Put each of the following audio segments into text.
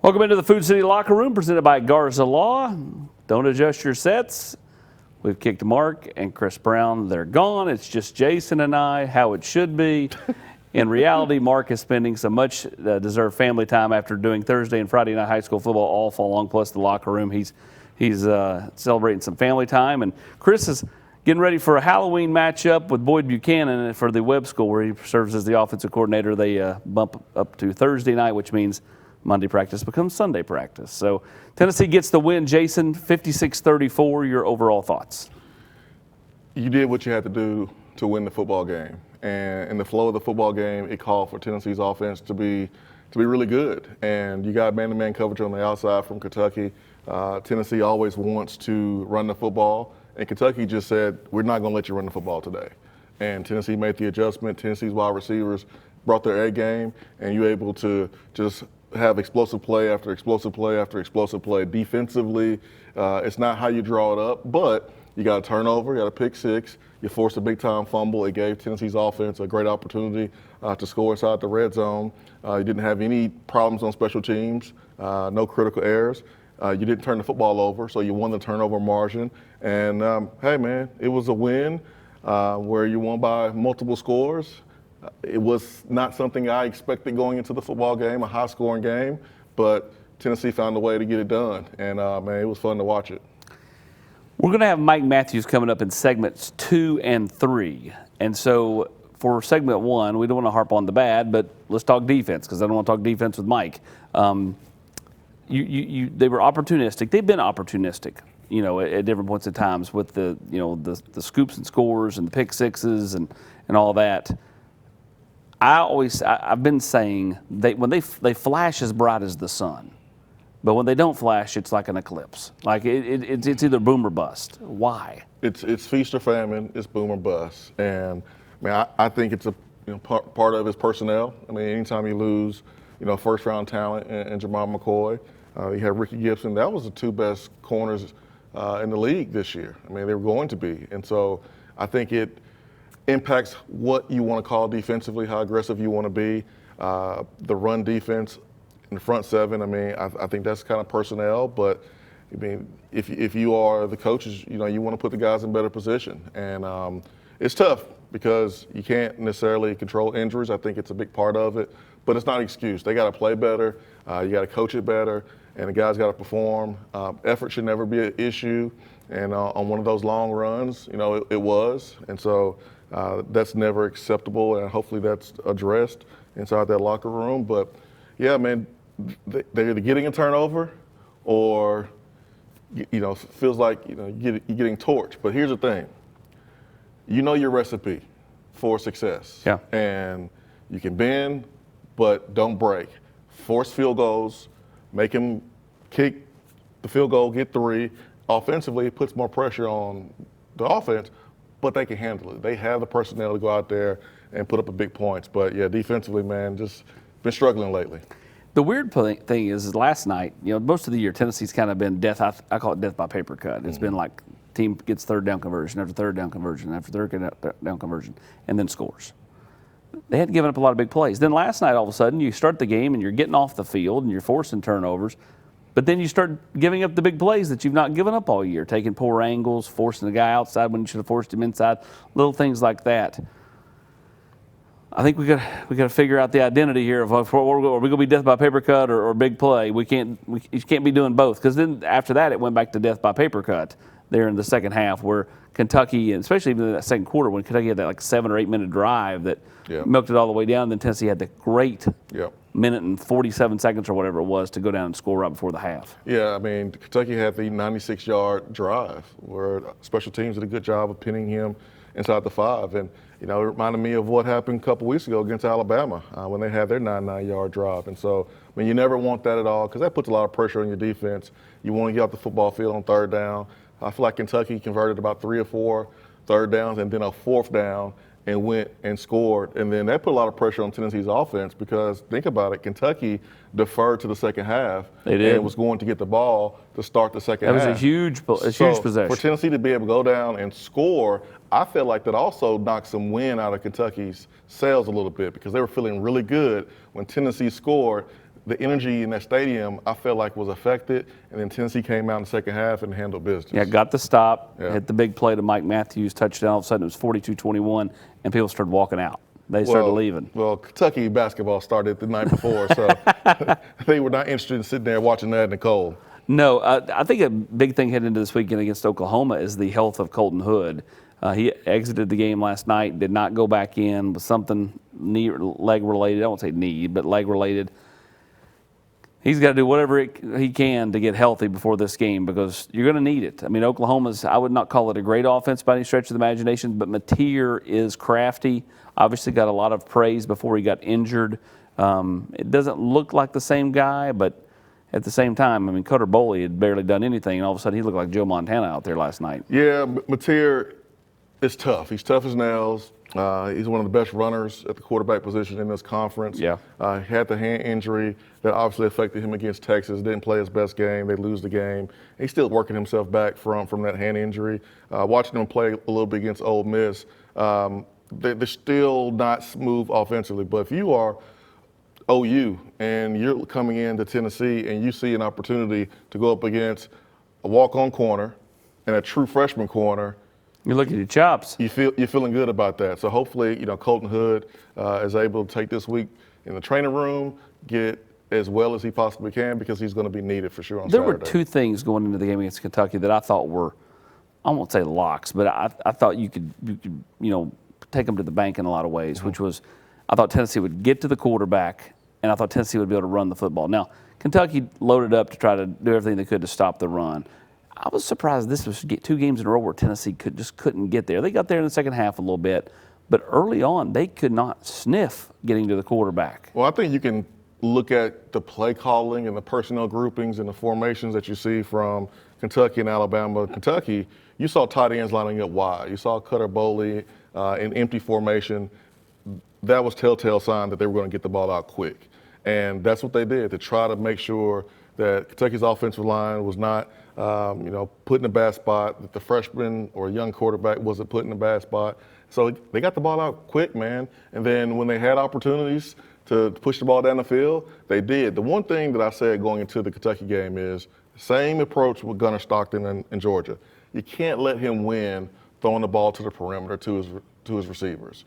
Welcome into the Food City Locker Room, presented by Garza Law. Don't adjust your sets. We've kicked Mark and Chris Brown. They're gone. It's just Jason and I, how it should be. In reality, Mark is spending some much-deserved family time after doing Thursday and Friday night high school football all fall long, plus the locker room. He's celebrating some family time. And Chris is getting ready for a Halloween matchup with Boyd Buchanan for the Webb School, where he serves as the offensive coordinator. They bump up to Thursday night, which means Monday practice becomes Sunday practice. So Tennessee gets the win. Jason, 56-34, your overall thoughts? You did what you had to do to win the football game. And in the flow of the football game, it called for Tennessee's offense to be really good. And you got man-to-man coverage on the outside from Kentucky. Tennessee always wants to run the football. And Kentucky just said, we're not going to let you run the football today. And Tennessee made the adjustment. Tennessee's wide receivers brought their A game, and you're able to just have explosive play after explosive play after explosive play. Defensively, it's not how you draw it up, but you got a turnover, you got a pick six, you forced a big-time fumble. It gave Tennessee's offense a great opportunity to score inside the red zone. You didn't have any problems on special teams, no critical errors. You didn't turn the football over, so you won the turnover margin. And, hey, man, it was a win where you won by multiple scores. It was not something I expected going into the football game, a high-scoring game, but Tennessee found a way to get it done. And, man, it was fun to watch it. We're going to have Mike Matthews coming up in segments 2 and 3. And so for segment 1, we don't want to harp on the bad, but let's talk defense, because I don't want to talk defense with Mike. They were opportunistic. They've been opportunistic, you know, at different points in times with the scoops and scores and the pick sixes and all that. I've been saying when they flash as bright as the sun, but when they don't flash, it's like an eclipse. Like it's either boom or bust. Why? It's feast or famine. It's boom or bust. And I think it's part of his personnel. I mean, anytime you lose, first round talent and Jamal McCoy, you have Ricky Gibson. That was the two best corners in the league this year. I mean, they were going to be, and so I think it impacts what you want to call defensively, how aggressive you want to be. The run defense in the front seven, I think that's kind of personnel, but if you are the coaches, you want to put the guys in better position. And it's tough because you can't necessarily control injuries. I think it's a big part of it, but it's not an excuse. They got to play better. You got to coach it better, and the guys got to perform. Effort should never be an issue. And on one of those long runs, it was. And so that's never acceptable, and hopefully that's addressed inside that locker room. But, yeah, man, they're either getting a turnover or, feels like, you're getting torched. But here's the thing. You know your recipe for success. Yeah. And you can bend, but don't break. Force field goals, make them kick the field goal, get 3. Offensively, it puts more pressure on the offense, but they can handle it. They have the personnel to go out there and put up a big points. But, yeah, defensively, man, just been struggling lately. The weird thing is last night, most of the year, Tennessee's kind of been death. I call it death by paper cut. It's been like team gets third down conversion after third down conversion after third down conversion and then scores. They hadn't given up a lot of big plays. Then last night, all of a sudden, you start the game and you're getting off the field and you're forcing turnovers. But then you start giving up the big plays that you've not given up all year, taking poor angles, forcing the guy outside when you should have forced him inside, little things like that. I think we got to figure out the identity here of are we going to be death by paper cut or big play. You can't be doing both, because then after that it went back to death by paper cut there in the second half, where Kentucky, and especially even in that second quarter when Kentucky had that like 7 or 8 minute drive that milked it all the way down. And then Tennessee had the great minute and 47 seconds or whatever it was to go down and score right before the half. Yeah, Kentucky had the 96-yard drive where special teams did a good job of pinning him inside the 5. And, it reminded me of what happened a couple weeks ago against Alabama when they had their 99-yard drive. And so, you never want that at all, because that puts a lot of pressure on your defense. You want to get off the football field on third down. I feel like Kentucky converted about 3 or 4 third downs and then a fourth down and went and scored. And then that put a lot of pressure on Tennessee's offense, because think about it, Kentucky deferred to the second half and was going to get the ball to start the second half. That was a huge possession. For Tennessee to be able to go down and score, I feel like that also knocked some wind out of Kentucky's sails a little bit, because they were feeling really good when Tennessee scored. the energy in that stadium, I felt like was affected, and then Tennessee came out in the second half and handled business. Yeah, got the stop, Yeah. hit the big play to Mike Matthews, touchdown. All of a sudden it was 42-21, and people started walking out. They started leaving. Well, Kentucky basketball started the night before, so they were not interested in sitting there watching that in the cold. No, I think a big thing heading into this weekend against Oklahoma is the health of Colton Hood. He exited the game last night, did not go back in with something leg related. I won't say knee, but leg related. He's got to do whatever he can to get healthy before this game because you're going to need it. I mean, Oklahoma's, I would not call it a great offense by any stretch of the imagination, but Mateer is crafty. Obviously got a lot of praise before he got injured. It doesn't look like the same guy, but at the same time, I mean, Cutter Boley had barely done anything, and all of a sudden he looked like Joe Montana out there last night. Yeah, Mateer is tough. He's tough as nails. He's one of the best runners at the quarterback position in this conference. Yeah. He had the hand injury that obviously affected him against Texas. Didn't play his best game. They lose the game. He's still working himself back from that hand injury. Watching him play a little bit against Ole Miss, they're still not smooth offensively. But if you are OU and you're coming into Tennessee and you see an opportunity to go up against a walk-on corner and a true freshman corner, You look at your chops. you're feeling good about that. So hopefully, Colton Hood is able to take this week in the training room, get as well as he possibly can because he's going to be needed for sure on There Saturday. were two things going into the game against Kentucky that I thought were, I won't say locks, but I thought you could take them to the bank in a lot of ways, which was I thought Tennessee would get to the quarterback, and I thought Tennessee would be able to run the football. Now, Kentucky loaded up to try to do everything they could to stop the run. I was surprised this was 2 games in a row where Tennessee couldn't get there. They got there in the second half a little bit, but early on they could not sniff getting to the quarterback. Well, I think you can look at the play calling and the personnel groupings and the formations that you see from Kentucky and Alabama. Kentucky, you saw tight ends lining up wide. You saw Cutter Boley in empty formation. That was telltale sign that they were going to get the ball out quick. And that's what they did to try to make sure that Kentucky's offensive line was not put in a bad spot, that the freshman or young quarterback wasn't put in a bad spot. So they got the ball out quick, man. And then when they had opportunities to push the ball down the field, they did. The one thing that I said going into the Kentucky game is same approach with Gunnar Stockton in Georgia. You can't let him win throwing the ball to the perimeter to his receivers.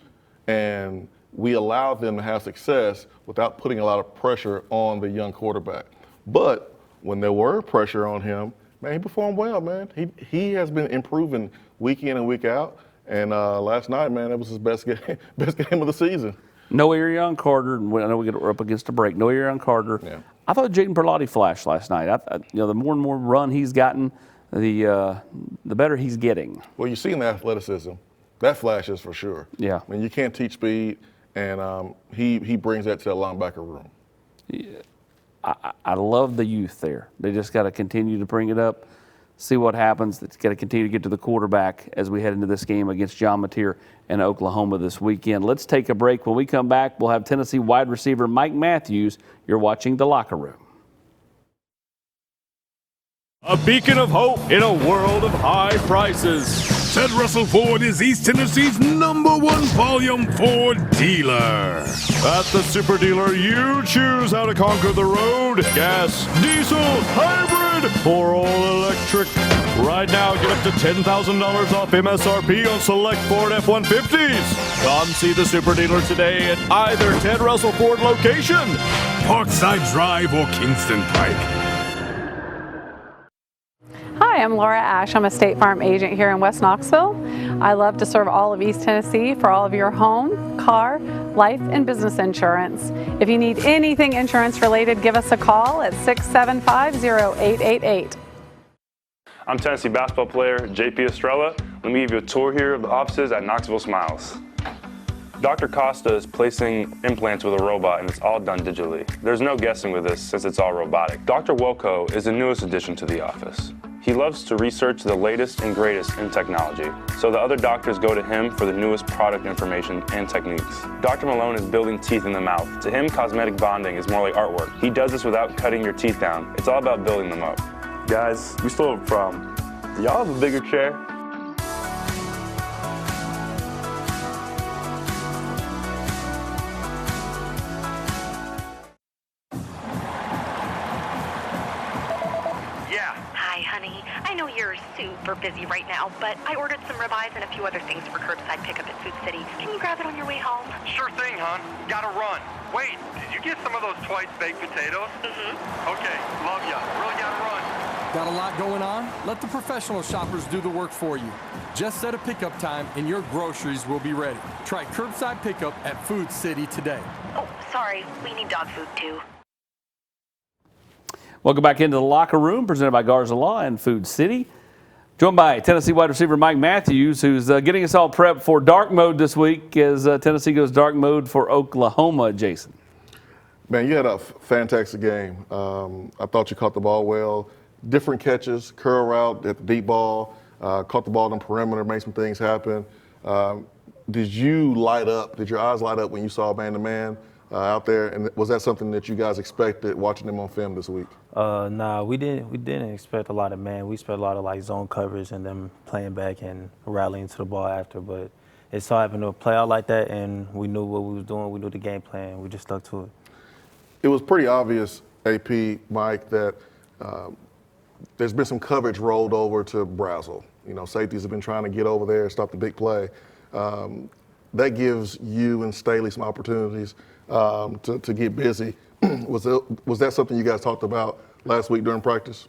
And we allowed them to have success without putting a lot of pressure on the young quarterback. But when there were pressure on him, man, he performed well, man. He has been improving week in and week out. And last night, man, that was his best game of the season. No Arion Carter, and I know we're up against a break. No Arion Carter. Yeah. I thought Jaden Perlotti flashed last night. The more and more run he's gotten, the better he's getting. Well, you've seen the athleticism. That flashes for sure. Yeah. I mean, you can't teach speed, and he brings that to the linebacker room. I love the youth there. They just got to continue to bring it up, see what happens. It's got to continue to get to the quarterback as we head into this game against John Mateer and Oklahoma this weekend. Let's take a break. When we come back, we'll have Tennessee wide receiver Mike Matthews. You're watching The Locker Room. A beacon of hope in a world of high prices. Ted Russell Ford is East Tennessee's #1 volume Ford dealer. At the super dealer, you choose how to conquer the road. Gas, diesel, hybrid, or all electric. Right now, get up to $10,000 off MSRP on select Ford F-150s. Come see the super dealer today at either Ted Russell Ford location. Parkside Drive or Kingston Pike. Hi, I'm Laura Ash. I'm a State Farm agent here in West Knoxville. I love to serve all of East Tennessee for all of your home, car, life, and business insurance. If you need anything insurance related, give us a call at 675-0888. I'm Tennessee basketball player JP Estrella. Let me give you a tour here of the offices at Knoxville Smiles. Dr. Costa is placing implants with a robot, and it's all done digitally. There's no guessing with this since it's all robotic. Dr. Wilco is the newest addition to the office. He loves to research the latest and greatest in technology, so the other doctors go to him for the newest product information and techniques. Dr. Malone is building teeth in the mouth. To him, cosmetic bonding is more like artwork. He does this without cutting your teeth down. It's all about building them up. Guys, we still have a problem. Do y'all have a bigger chair? super busy right now, but I ordered some ribeyes and a few other things for curbside pickup at Food City. Can you grab it on your way home? Sure thing, hon. Gotta run. Wait, did you get some of those twice baked potatoes? Mm-hmm. Okay, love ya. Really gotta run. Got a lot going on? Let the professional shoppers do the work for you. Just set a pickup time and your groceries will be ready. Try curbside pickup at Food City today. Oh, sorry. We need dog food, too. Welcome back into the locker room, presented by Garza Law and Food City. Joined by Tennessee wide receiver Mike Matthews, who's getting us all prepped for dark mode this week as Tennessee goes dark mode for Oklahoma. Jason. Man, you had a fantastic game. I thought you caught the ball well. Different catches, curl route at the deep ball, caught the ball on the perimeter, made some things happen. Did you light up? Did your eyes light up when you saw man-to-man out there? And was that something that you guys expected watching them on film this week? Nah, we didn't expect a lot of man. We expect a lot of like zone coverage and them playing back and rallying to the ball after. But it so happened to play out like that, and we knew what we was doing. We knew the game plan. We just stuck to it. It was pretty obvious, AP, Mike, that there's been some coverage rolled over to Brazzell. You know, safeties have been trying to get over there and stop the big play. That gives you and Staley some opportunities to get busy. Was that something you guys talked about last week during practice?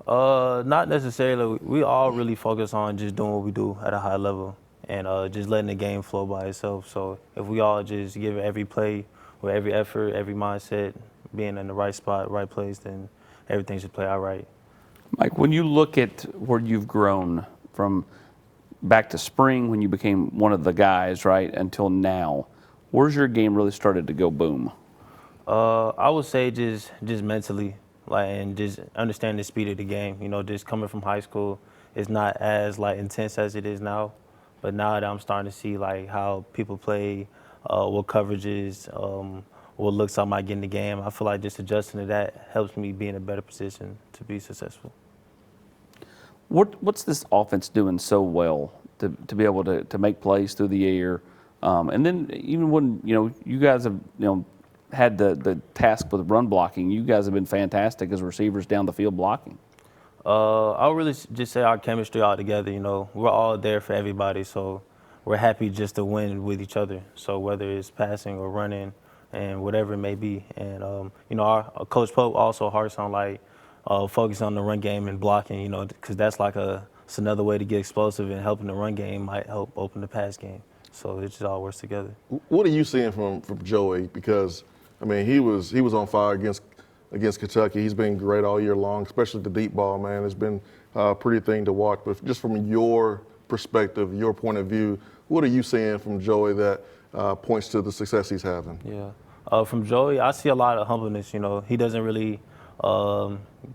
Not necessarily. We all really focus on just doing what we do at a high level and just letting the game flow by itself. So if we all just give every play with every effort, every mindset, being in the right spot, right place, then everything should play out right. Mike, when you look at where you've grown from back to spring when you became one of the guys, right, until now, where's your game really started to go boom? I would say just mentally, like, and just understand the speed of the game. You know, just coming from high school, it's not as like intense as it is now. But now that I'm starting to see like how people play, what coverages, what looks I might get in the game, I feel like just adjusting to that helps me be in a better position to be successful. What's this offense doing so well to be able to make plays through the air? And then even when, you guys have, had the task with run blocking, you guys have been fantastic as receivers down the field blocking. I would really just say our chemistry all together, we're all there for everybody, so we're happy just to win with each other. So whether it's passing or running and whatever it may be. And, our Coach Pope also harps on focus on the run game and blocking, because that's it's another way to get explosive, and helping the run game might help open the pass game. So it just all works together. What are you seeing from Joey? Because he was on fire against Kentucky. He's been great all year long, especially the deep ball, man. It's been a pretty thing to watch. But just from your perspective, your point of view, what are you seeing from Joey that points to the success he's having? Yeah, from Joey, I see a lot of humbleness. He doesn't really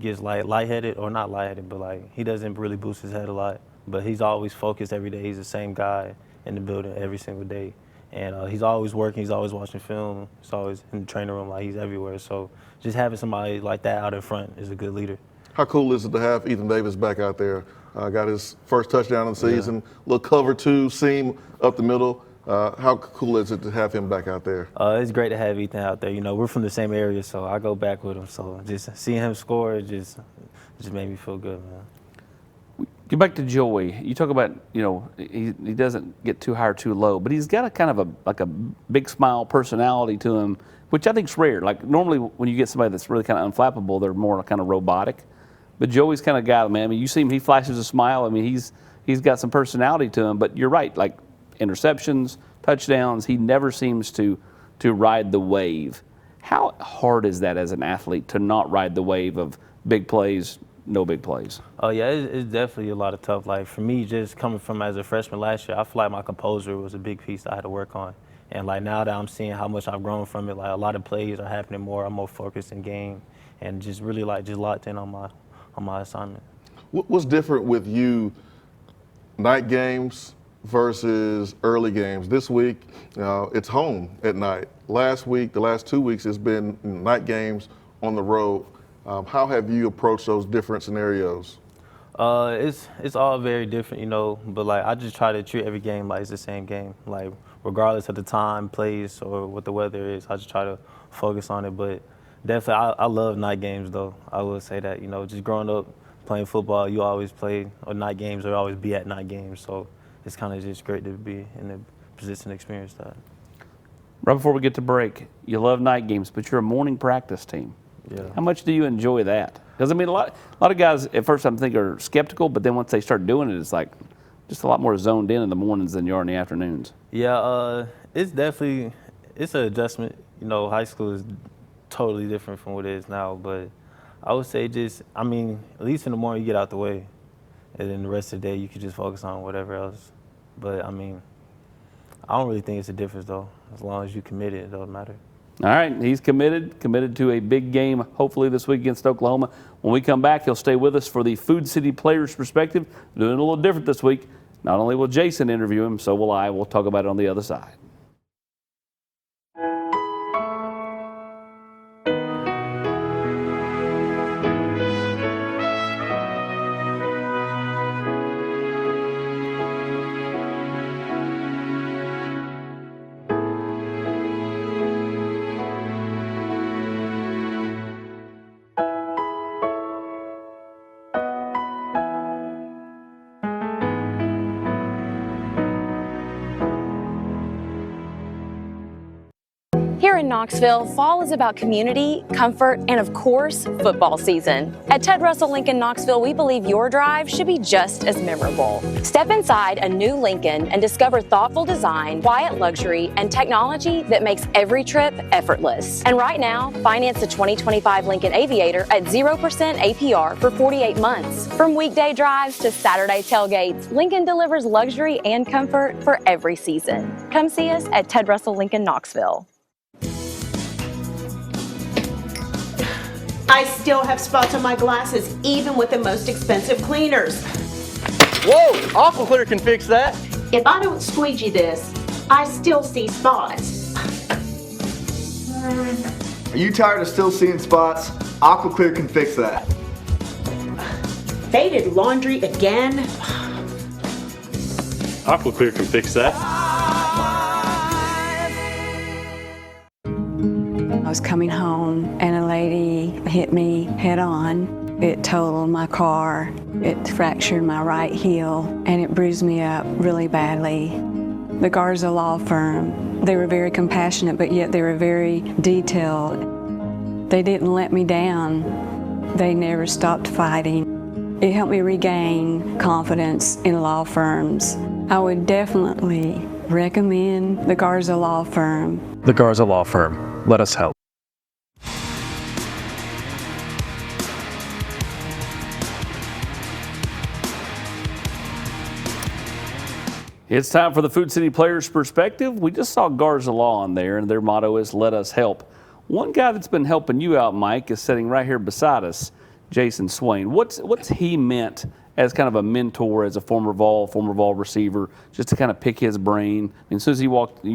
get lightheaded, or not lightheaded, but he doesn't really boost his head a lot. But he's always focused every day. He's the same guy in the building every single day. And he's always working, he's always watching film, he's always in the training room, he's everywhere. So just having somebody like that out in front is a good leader. How cool is it to have Ethan Davis back out there? Got his first touchdown of the season, little cover two, seam up the middle. How cool is it to have him back out there? It's great to have Ethan out there. We're from the same area, so I go back with him. So just seeing him score just made me feel good, man. Get back to Joey. You talk about, he doesn't get too high or too low, but he's got a kind of a big smile personality to him, which I think is rare. Like normally when you get somebody that's really kind of unflappable, they're more kind of robotic. But Joey's kind of guy, man. You see him, he flashes a smile. He's got some personality to him. But you're right, like interceptions, touchdowns, he never seems to ride the wave. How hard is that as an athlete to not ride the wave of big plays, no big plays? Oh yeah, it's definitely a lot of tough. Like for me, just coming from as a freshman last year, I feel like my composure was a big piece that I had to work on. And now that I'm seeing how much I've grown from it, a lot of plays are happening more. I'm more focused in game, and just really just locked in on my assignment. What's different with you, night games versus early games? This week, it's home at night. Last week, the last 2 weeks, it's been night games on the road. How have you approached those different scenarios? It's all very different, but I just try to treat every game like it's the same game. Regardless of the time, place, or what the weather is, I just try to focus on it. But definitely, I love night games, though. I will say that, just growing up playing football, you always play on night games or always be at night games. So it's kind of just great to be in the position to experience that. Right before we get to break, you love night games, but you're a morning practice team. Yeah. How much do you enjoy that? Because, I mean, a lot of guys at first I think are skeptical, but then once they start doing it, it's like just a lot more zoned in the mornings than you are in the afternoons. Yeah, it's definitely, it's an adjustment. You know, high school is totally different from what it is now, but I would say just, I mean, at least in the morning you get out the way, and then the rest of the day you can just focus on whatever else. But, I mean, I don't really think it's a difference, though. As long as you committed, it doesn't matter. All right, he's committed to a big game, hopefully this week against Oklahoma. When we come back, he'll stay with us for the Food City Players Perspective. Doing it a little different this week. Not only will Jason interview him, so will I. We'll talk about it on the other side. Here in Knoxville, fall is about community, comfort, and of course, football season. At Ted Russell Lincoln Knoxville, we believe your drive should be just as memorable. Step inside a new Lincoln and discover thoughtful design, quiet luxury, and technology that makes every trip effortless. And right now, finance the 2025 Lincoln Aviator at 0% APR for 48 months. From weekday drives to Saturday tailgates, Lincoln delivers luxury and comfort for every season. Come see us at Ted Russell Lincoln Knoxville. I still have spots on my glasses, even with the most expensive cleaners. Whoa, AquaClear can fix that. If I don't squeegee this, I still see spots. Are you tired of still seeing spots? AquaClear can fix that. Faded laundry again? AquaClear can fix that. I was coming home and a lady hit me head on. It totaled my car, it fractured my right heel, and it bruised me up really badly. The Garza law firm, they were very compassionate, but yet they were very detailed. They didn't let me down. They never stopped fighting. It helped me regain confidence in law firms. I would definitely recommend the Garza law firm. The Garza law firm. Let us help. It's time for the Food City Players Perspective. We just saw Garza Law on there, and their motto is "Let us help." One guy that's been helping you out, Mike, is sitting right here beside us, Jason Swain. What's he meant as kind of a mentor, as a former Vol receiver, just to kind of pick his brain? I mean, as soon as you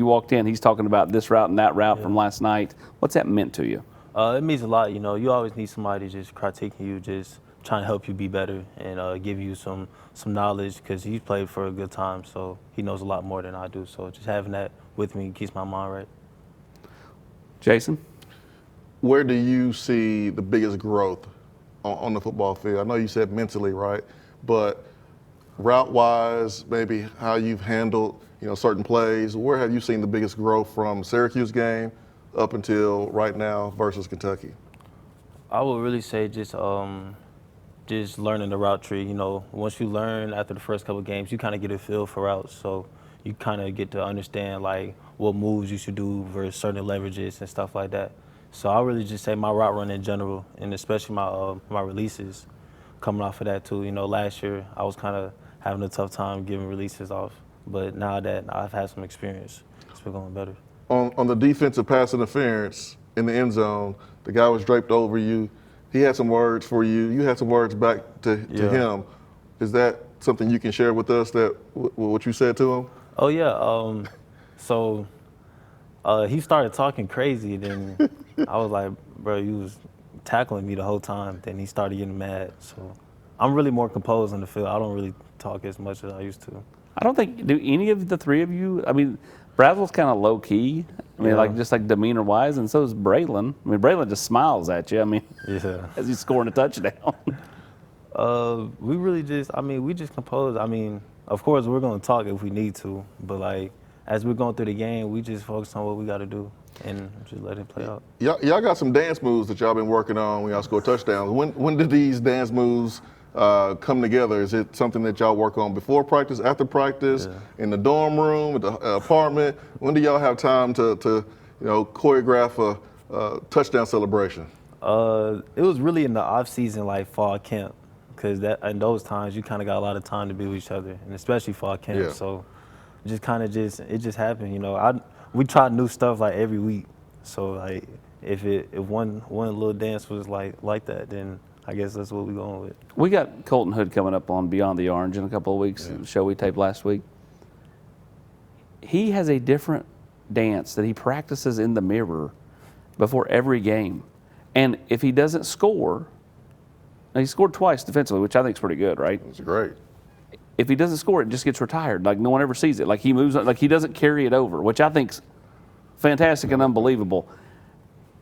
walked in, he's talking about this route and that route from last night. What's that meant to you? It means a lot. You know, you always need somebody just critiquing you, just trying to help you be better and give you some knowledge, because he's played for a good time, so he knows a lot more than I do. So just having that with me keeps my mind right. Jason? Where do you see the biggest growth on the football field? I know you said mentally, right? But route-wise, maybe how you've handled, certain plays, where have you seen the biggest growth from Syracuse game up until right now versus Kentucky? I would really say just learning the route tree. You know, once you learn after the first couple of games, you kind of get a feel for routes. So you kind of get to understand like what moves you should do versus certain leverages and stuff like that. So I really just say my route run in general, and especially my releases, coming off of that too. You know, last year I was kind of having a tough time giving releases off, but now that I've had some experience, it's been going better. On the defensive pass interference in the end zone, the guy was draped over you. He had some words for you. You had some words back to him. Is that something you can share with us, that what you said to him? Oh yeah. So he started talking crazy. Then I was like, bro, you was tackling me the whole time. Then he started getting mad. So I'm really more composed on the field. I don't really talk as much as I used to. I don't think, do any of the three of you, I mean, Braswell's kind of low key. I mean, just like demeanor wise, and so is Braylon. I mean, Braylon just smiles at you. I mean, as he's scoring a touchdown. We really just, we just compose. Of course, we're going to talk if we need to, but like, as we're going through the game, we just focus on what we got to do and just let it play out. Y'all got some dance moves that y'all been working on when y'all score touchdowns. When did these dance moves come together? Is it something that y'all work on before practice, after practice, in the dorm room, at the apartment? When do y'all have time to choreograph a touchdown celebration? It was really in the off season, like fall camp, because in those times you kind of got a lot of time to be with each other, and especially fall camp. Yeah. So it just happened. We tried new stuff like every week. So like if one little dance was like that, then I guess that's what we're going with. We got Colton Hood coming up on Beyond the Orange in a couple of weeks, the show we taped last week. He has a different dance that he practices in the mirror before every game. And if he doesn't score, he scored twice defensively, which I think is pretty good, right? It's great. If he doesn't score, it just gets retired. Like no one ever sees it. Like he moves, like he doesn't carry it over, which I think's fantastic and unbelievable.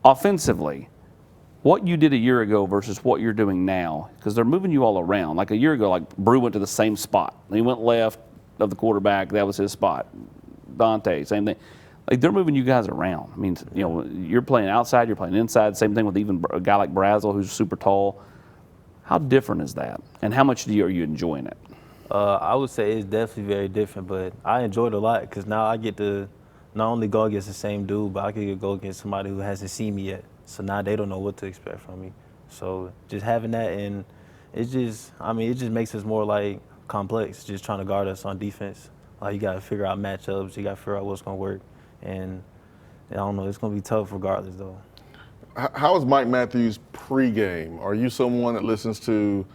Offensively, what you did a year ago versus what you're doing now, because they're moving you all around. Like a year ago, like Brew went to the same spot. He went left of the quarterback. That was his spot. Dante, same thing. Like they're moving you guys around. I mean, you're playing outside, you're playing inside. Same thing with even a guy like Brazel, who's super tall. How different is that? And how much are you enjoying it? I would say it's definitely very different, but I enjoy it a lot because now I get to not only go against the same dude, but I can go against somebody who hasn't seen me yet. So now they don't know what to expect from me. So just having that, and it just makes us more like complex, just trying to guard us on defense. Like you got to figure out matchups, you got to figure out what's going to work. And I don't know, it's going to be tough regardless though. How is Mike Matthews pregame? Are you someone that listens to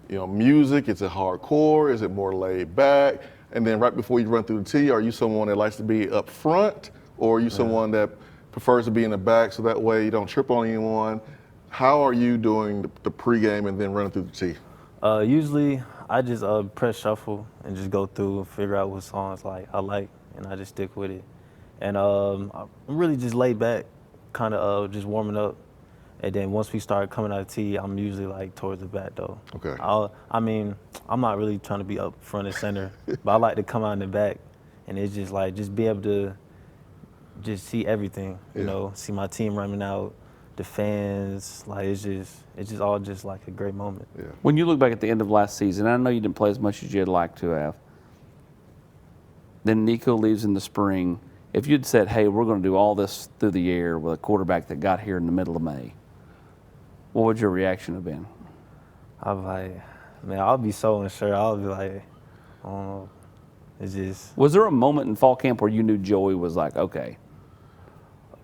music? Is it hardcore? Is it more laid back? And then right before you run through the tee, are you someone that likes to be up front, or are you someone that prefers to be in the back so that way you don't trip on anyone? How are you doing the pregame and then running through the tee? Usually I just press shuffle and just go through, figure out what songs I like, and I just stick with it. And I'm really just laid back, kind of just warming up. And then once we start coming out of tee, I'm usually like towards the back though. Okay. I'm not really trying to be up front and center, but I like to come out in the back, and it's just like just be able to just see everything. See my team running out, the fans. Like it's just all just like a great moment. Yeah. When you look back at the end of last season, I know you didn't play as much as you'd like to have. Then Nico leaves in the spring. If you'd said, hey, we're going to do all this through the air with a quarterback that got here in the middle of May, what would your reaction have been? I'd be like, man, I'll be so unsure. I'll be like, I don't know. It's just. Was there a moment in fall camp where you knew Joey was like, okay?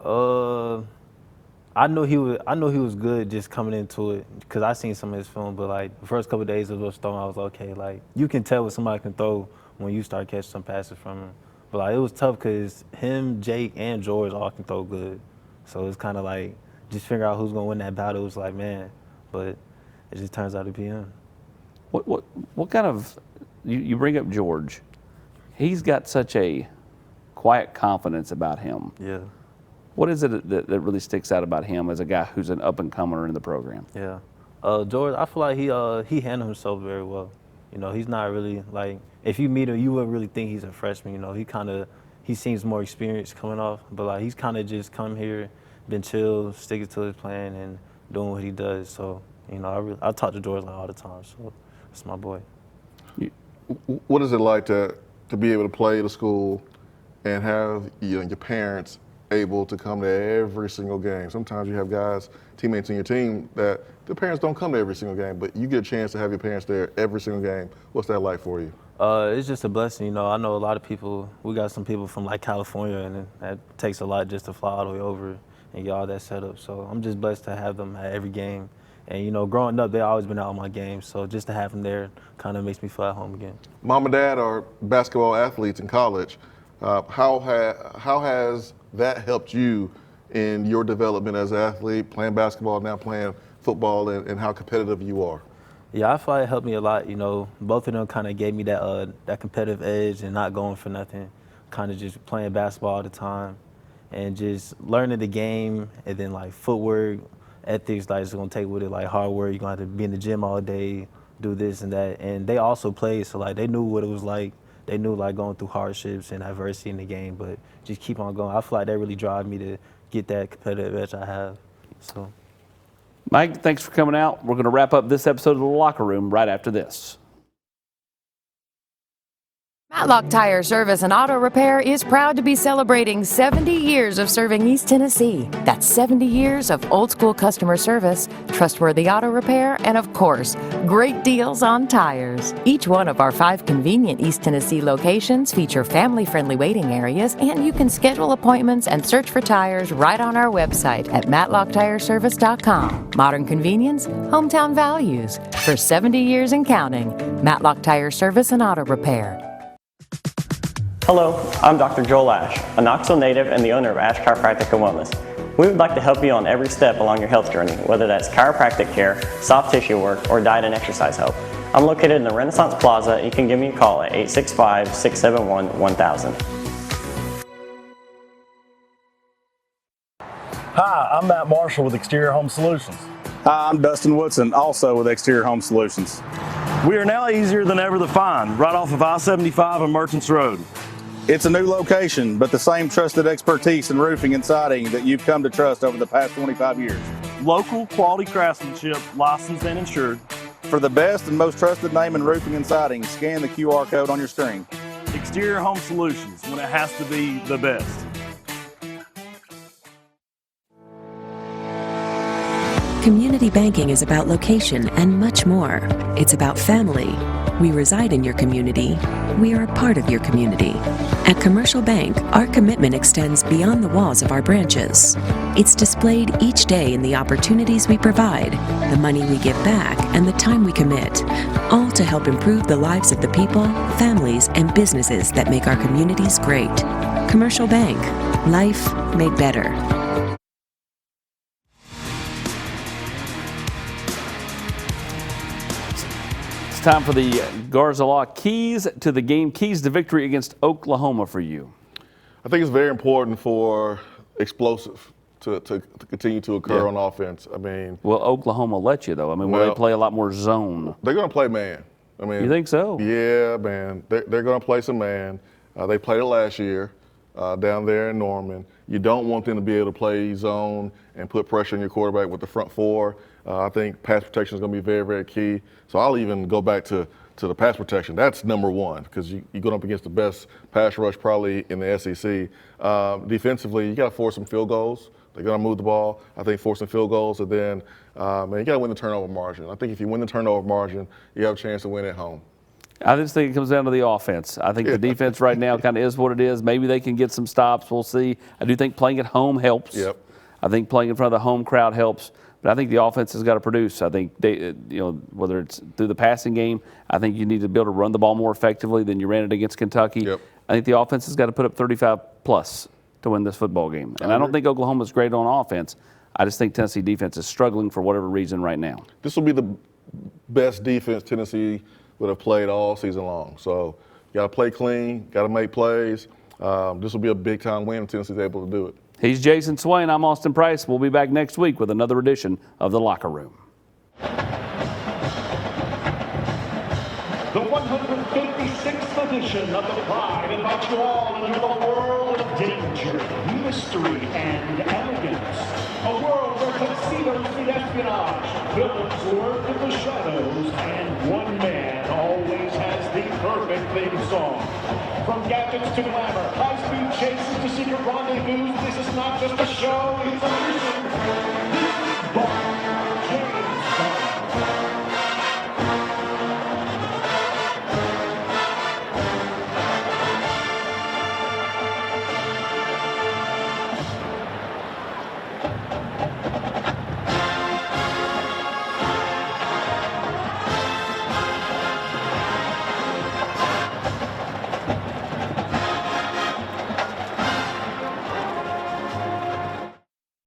I knew he was good just coming into it because I seen some of his film. But like the first couple of days of those throwing, I was okay. Like you can tell what somebody can throw when you start catching some passes from him. But like it was tough because him, Jake, and George all can throw good. So it's kind of like just figure out who's gonna win that battle. It was like, man, but it just turns out to be him. What kind of you bring up George? He's got such a quiet confidence about him. Yeah. What is it that really sticks out about him as a guy who's an up and comer in the program? Yeah. George, I feel like he handled himself very well. He's not really like, if you meet him, you wouldn't really think he's a freshman. He seems more experienced coming off, but like he's kind of just come here, been chill, sticking to his plan and doing what he does. So, I talk to George all the time. So that's my boy. What is it like to be able to play at a school and have your parents able to come to every single game? Sometimes you have guys, teammates in your team that the parents don't come to every single game, but you get a chance to have your parents there every single game. What's that like for you? It's just a blessing. I know a lot of people, we got some people from like California, and that takes a lot just to fly all the way over and get all that set up. So I'm just blessed to have them at every game. And growing up, they've always been out on my games. So just to have them there kind of makes me feel at home again. Mom and Dad are basketball athletes in college. How has that helped you in your development as an athlete, playing basketball, now playing football, and how competitive you are? Yeah, I feel like it helped me a lot. Both of them kind of gave me that competitive edge and not going for nothing, kind of just playing basketball all the time and just learning the game, and then like footwork, ethics, like it's gonna take with it like hard work. You're gonna have to be in the gym all day, do this and that. And they also played, so like they knew what it was like. They knew like going through hardships and adversity in the game, but just keep on going. I feel like they really drive me to get that competitive edge I have. So, Mike, thanks for coming out. We're going to wrap up this episode of The Locker Room right after this. Matlock Tire Service and Auto Repair is proud to be celebrating 70 years of serving East Tennessee. That's 70 years of old school customer service, trustworthy auto repair, and of course, great deals on tires. Each one of our 5 convenient East Tennessee locations feature family-friendly waiting areas, and you can schedule appointments and search for tires right on our website at matlocktireservice.com. Modern convenience, hometown values. For 70 years and counting, Matlock Tire Service and Auto Repair. Hello, I'm Dr. Joel Ash, a Knoxville native and the owner of Ash Chiropractic and Wellness. We would like to help you on every step along your health journey, whether that's chiropractic care, soft tissue work, or diet and exercise help. I'm located in the Renaissance Plaza. You can give me a call at 865-671-1000. Hi, I'm Matt Marshall with Exterior Home Solutions. Hi, I'm Dustin Woodson, also with Exterior Home Solutions. We are now easier than ever to find, right off of I-75 and Merchants Road. It's a new location, but the same trusted expertise in roofing and siding that you've come to trust over the past 25 years. Local quality craftsmanship, licensed and insured. For the best and most trusted name in roofing and siding, scan the QR code on your screen. Exterior Home Solutions, when it has to be the best. Community banking is about location and much more. It's about family. We reside in your community. We are a part of your community. At Commercial Bank, our commitment extends beyond the walls of our branches. It's displayed each day in the opportunities we provide, the money we give back, and the time we commit, all to help improve the lives of the people, families, and businesses that make our communities great. Commercial Bank, life made better. It's time for the Garza Law keys to the game, keys to victory against Oklahoma for you. I think it's very important for explosive to continue to occur on offense. I mean, well, Oklahoma let you though. I mean, will they play a lot more zone? They're going to play man. I mean, you think so? Yeah, man. They're going to play some man. They played it last year down there in Norman. You don't want them to be able to play zone and put pressure on your quarterback with the front four. I think pass protection is going to be very, very key. So I'll even go back to the pass protection. That's number one because you're going up against the best pass rush probably in the SEC. Defensively, you got to force some field goals. They're going to move the ball. I think force some field goals, and then you got to win the turnover margin. I think if you win the turnover margin, you have a chance to win at home. I just think it comes down to the offense. I think the defense right now kind of is what it is. Maybe they can get some stops. We'll see. I do think playing at home helps. Yep. I think playing in front of the home crowd helps. But I think the offense has got to produce. I think whether it's through the passing game, I think you need to be able to run the ball more effectively than you ran it against Kentucky. Yep. I think the offense has got to put up 35 plus to win this football game. And I don't think Oklahoma's great on offense. I just think Tennessee defense is struggling for whatever reason right now. This will be the best defense Tennessee would have played all season long. So you got to play clean, got to make plays. This will be a big time win if Tennessee's able to do it. He's Jason Swain. I'm Austin Price. We'll be back next week with another edition of The Locker Room. The 156th edition of the Pride invites you all into the world of danger, mystery, and elegance. A world where tuxedos meet espionage, villains lurk in the shadows, and one man always has the perfect theme song. From gadgets to glamour, high-speed chases to secret rendezvous, this is not just a show, it's a mission.